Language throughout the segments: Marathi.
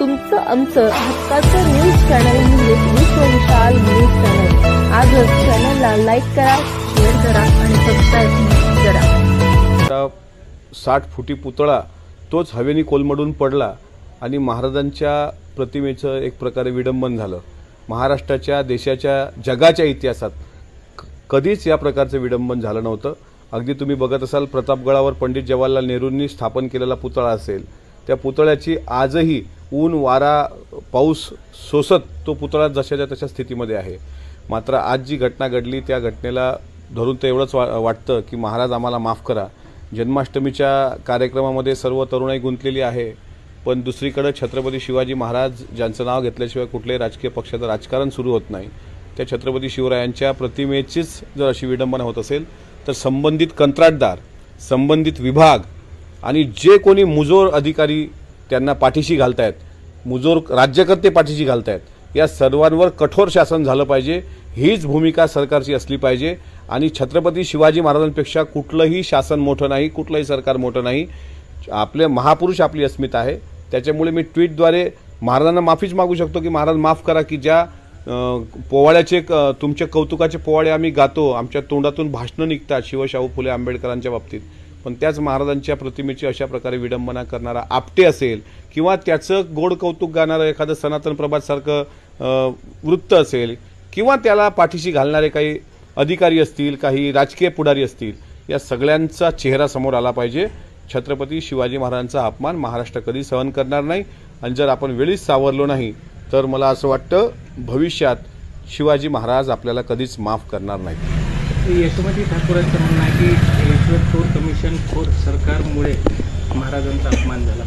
तुमचं आमचं हक्काचं न्यूज चॅनल म्हणजे विश्वविशाल न्यूज चॅनल। आजच चॅनलला लाईक करा, शेअर करा आणि सबस्क्राईब करा। 60 फुटी पुतळा तोच हवेनी कोलमडून पडला आणि महाराजांच्या प्रतिमेचं एक प्रकारे विडंबन झालं। महाराष्ट्राच्या, देशाच्या, जगाच्या इतिहासात कधीच या प्रकारचं विडंबन झालं नव्हतं। अगदी तुम्ही बघत असाल प्रतापगडावर पंडित जवाहरलाल नेहरूंनी स्थापन केलेला पुतळा असेल, त्या पुतळ्याची आजही ऊन, वारा, पाऊस सोसत तो पुतळा जशाच्या तशा स्थितीमध्ये आहे। मात्र आज जी घटना घडली त्या घटनेला धरून तर एवढंच वाटतं की महाराज आम्हाला माफ करा। जन्माष्टमीच्या कार्यक्रमामध्ये सर्व तरुणाई गुंतलेली आहे, पण दुसरीकडे छत्रपती शिवाजी महाराज ज्यांचं नाव घेतल्याशिवाय कुठल्याही राजकीय पक्षाचं राजकारण सुरू होत नाही, त्या छत्रपती शिवरायांच्या प्रतिमेचीच जर अशी विडंबना होत असेल तर संबंधित कंत्राटदार, संबंधित विभाग आणि जे कोणी मुजोर अधिकारी त्यांना पाठीशी घालतायत, मुजोर राज्यकर्ते पाठीशी घालतायत, या सर्वांवर कठोर शासन झालं पाहिजे। हीच भूमिका सरकारची असली पाहिजे आणि छत्रपती शिवाजी महाराजांपेक्षा कुठलंही शासन मोठं नाही, कुठलंही सरकार मोठं नाही। आपले महापुरुष आपली अस्मिता आहे। त्याच्यामुळे मी ट्विटद्वारे महाराजांना माफीच मागू शकतो की महाराज माफ करा की ज्या पोवाड्याचे तुमच्या कौतुकाचे पोवाडे आम्ही गातो, आमच्या तोंडातून भाषणं निघतात शिवशाहू फुले आंबेडकरांच्या बाबतीत, पण त्याच महाराजांच्या प्रतिमेची अशा प्रकारे विडंबना करणारा आपटे असेल किंवा त्याचं गोड कौतुक गाणारं एखादं सनातन प्रभातसारखं वृत्त असेल किंवा त्याला पाठीशी घालणारे काही अधिकारी असतील, काही राजकीय पुढारी असतील, या सगळ्यांचा चेहरा समोर आला पाहिजे। छत्रपती शिवाजी महाराजांचा अपमान महाराष्ट्र कधी सहन करणार नाही आणि जर आपण वेळीच सावरलो नाही तर मला असं वाटतं भविष्यात शिवाजी महाराज आपल्याला कधीच माफ करणार नाहीत। यशोमती ठाकूरांचं म्हणणं आहे की यशवंतपूर कमिशन खोर सरकारमुळे महाराजांचा अपमान झाला।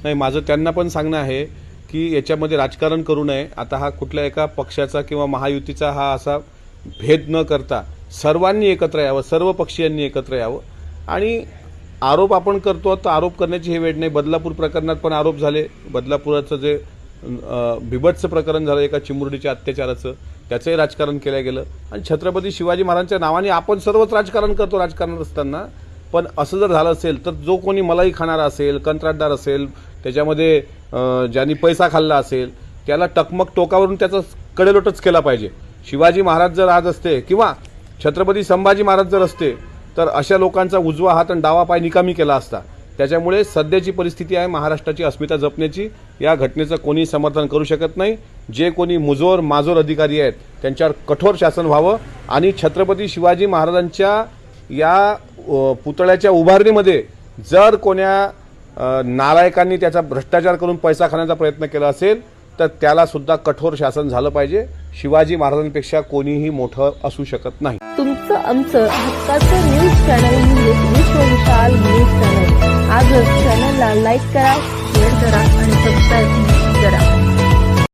नाही, माझं त्यांना पण सांगणं आहे की याच्यामध्ये राजकारण करू नये। आता हा कुठल्या एका पक्षाचा किंवा महायुतीचा हा असा भेद न करता सर्वांनी एकत्र यावं, सर्व पक्षीयांनी एकत्र यावं आणि आरोप आपण करतो तर आरोप करण्याची हे वेळ नाही। बदलापूर प्रकरणात पण आरोप झाले, बदलापुराचं जे बिभत्स प्रकरण झालं एका चिमुरडीच्या अत्याचाराचं, त्याचंही राजकारण केलं गेलं आणि छत्रपती शिवाजी महाराजांच्या नावाने आपण सर्वच राजकारण करतो राजकारण असताना। पण असं जर झालं असेल तर जो कोणी मलाई खाणारा असेल, कंत्राटदार असेल, त्याच्यामध्ये ज्यांनी पैसा खाल्ला असेल, त्याला टकमक टोकावरून त्याचा कडेलोटच केला पाहिजे। शिवाजी महाराज जर आज असते किंवा छत्रपती संभाजी महाराज जर असते तर अशा लोकांचा उजवा हात आणि डावा पाय निकामी केला असता। त्याच्यामुळे सध्याची परिस्थिती आहे महाराष्ट्राची अस्मिता जपण्याची, या घटनेचं कोणी समर्थन करू शकत नाही। जे कोणी मुजोर माजोर अधिकारी आहेत त्यांच्यावर कठोर शासन व्हावं आणि छत्रपती शिवाजी महाराजांच्या या पुतळ्याच्या उभारणीमध्ये जर कोण्या नालायकांनी त्याचा भ्रष्टाचार करून पैसा खाण्याचा प्रयत्न केला असेल तर त्याला सुद्धा कठोर शासन झालं पाहिजे। शिवाजी महाराजांपेक्षा कोणीही मोठं असू शकत नाही। तुमचं आमचं हक्काचं न्यूज चॅनल म्हणजे विश्वविशाल न्यूज चॅनल। आजच चॅनलला लाईक करा, शेअर करा आणि सबस्क्राईब करा।